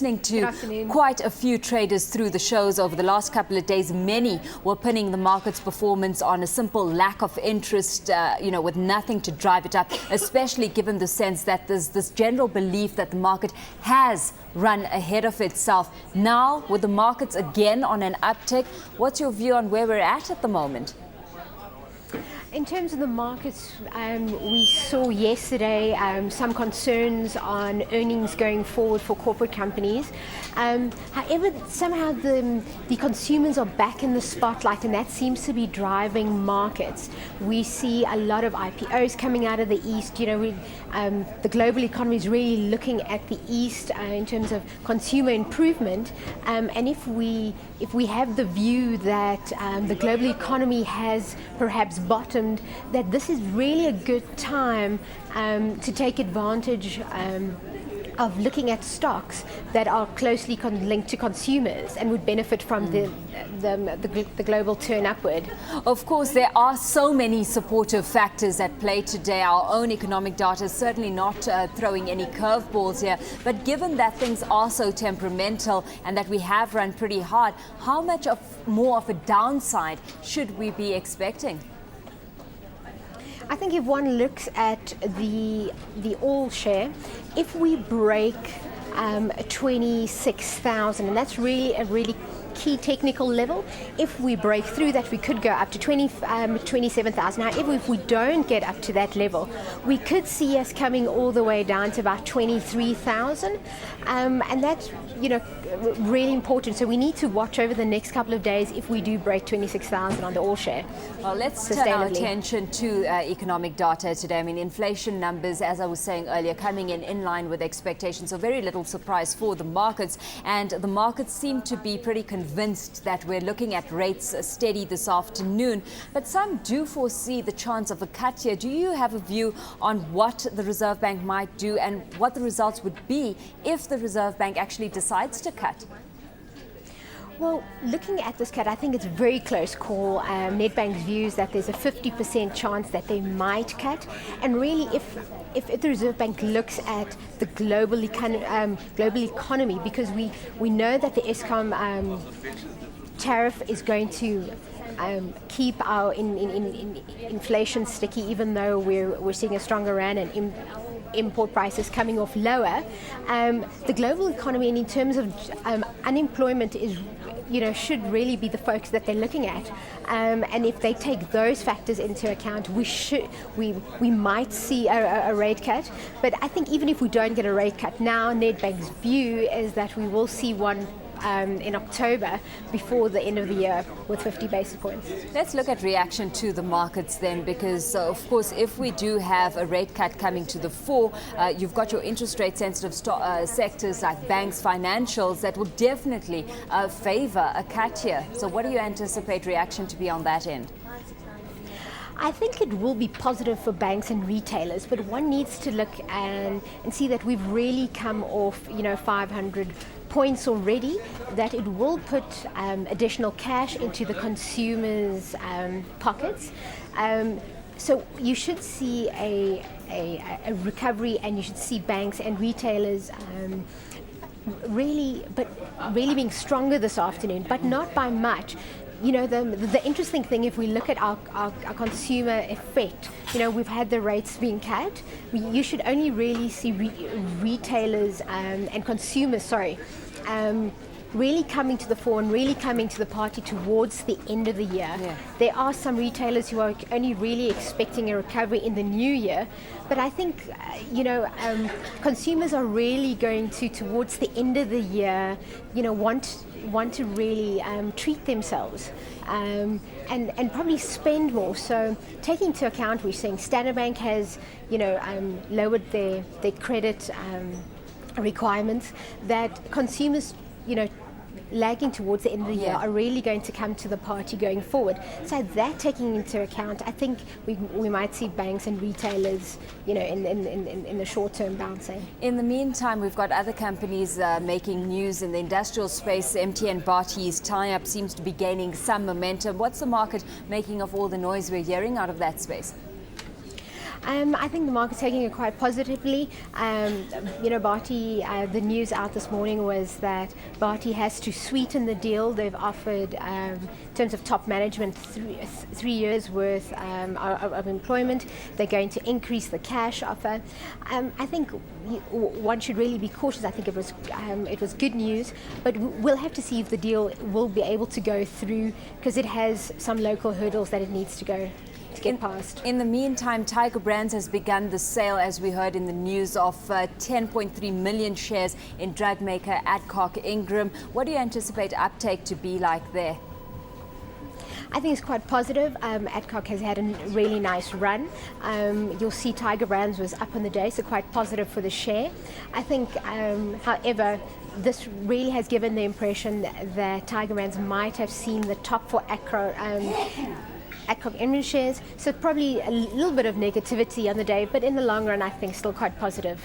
listening to quite a few traders through the shows over the last couple of days. Many were pinning the market's performance on a simple lack of interest, with nothing to drive it up, especially given the sense that there's this general belief that the market has run ahead of itself. Now, with the markets again on an uptick, what's your view on where we're at the moment? In terms of the markets, we saw yesterday some concerns on earnings going forward for corporate companies. However, somehow the consumers are back in the spotlight, and that seems to be driving markets. We see a lot of IPOs coming out of the East. The global economy is really looking at the East in terms of consumer improvement. And if we have the view that the global economy has perhaps bottomed, that this is really a good time to take advantage of looking at stocks that are closely linked to consumers and would benefit from the global turn upward. Of course, there are so many supportive factors at play today. Our own economic data is certainly not throwing any curveballs here. But given that things are so temperamental and that we have run pretty hard, how much more of a downside should we be expecting? I think if one looks at the all share, if we break 26,000, and that's really a really key technical level. If we break through that, we could go up to 27,000. However, if we don't get up to that level, we could see us coming all the way down to about 23,000, and that's really important. So we need to watch over the next couple of days if we do break 26,000 on the all share. Well, let's turn our attention to economic data today. I mean, inflation numbers, as I was saying earlier, coming in line with expectations. So very little surprise for the markets, and the markets seem to be pretty convinced that we're looking at rates steady this afternoon. But some do foresee the chance of a cut here. Do you have a view on what the Reserve Bank might do and what the results would be if the Reserve Bank actually decides to cut? Well, looking at this cut, I think it's a very close call. Nedbank's views that there's a 50% chance that they might cut. And really, if the Reserve Bank looks at the global economy, because we know that the Eskom tariff is going to keep our inflation sticky, even though we're seeing a stronger rand and import prices coming off lower. The global economy, and in terms of unemployment, should really be the focus that they're looking at. And if they take those factors into account, we might see a rate cut. But I think even if we don't get a rate cut now, Nedbank's view is that we will see one in October before the end of the year with 50 basis points. Let's look at reaction to the markets then, because of course if we do have a rate cut coming to the fore, you've got your interest rate sensitive sectors like banks, financials that will definitely favor a cut here. So what do you anticipate reaction to be on that end? I think it will be positive for banks and retailers, but one needs to look and see that we've really come off 500 points already, that it will put additional cash into the consumers' pockets. So you should see a recovery, and you should see banks and retailers really being stronger this afternoon, but not by much. The interesting thing, if we look at our consumer effect, we've had the rates being cut. You should only really see retailers and consumers, really coming to the fore and really coming to the party towards the end of the year. Yeah. There are some retailers who are only really expecting a recovery in the new year, but I think consumers are really going to, towards the end of the year, want to really treat themselves and probably spend more. So taking into account, we're seeing Standard Bank has lowered their credit requirements, that consumers lagging towards the end of the year are really going to come to the party going forward. So that taking into account, I think we might see banks and retailers, in the short term bouncing. In the meantime, we've got other companies making news in the industrial space. MTN Barty's tie-up seems to be gaining some momentum. What's the market making of all the noise we're hearing out of that space? I think the market's taking it quite positively. Barty, the news out this morning was that Barty has to sweeten the deal. They've offered, in terms of top management, 3 years worth of employment. They're going to increase the cash offer. I think one should really be cautious. I think it was good news, but we'll have to see if the deal will be able to go through, because it has some local hurdles that it needs to get past. In the meantime, Tiger Brands has begun the sale, as we heard in the news, of 10.3 million shares in drug maker Adcock Ingram. What do you anticipate uptake to be like there? I think it's quite positive. Adcock has had a really nice run. You'll see Tiger Brands was up on the day, so quite positive for the share. I think, however, this really has given the impression that Tiger Brands might have seen the top for Adcock Ingram shares, so probably a little bit of negativity on the day, but in the long run I think still quite positive.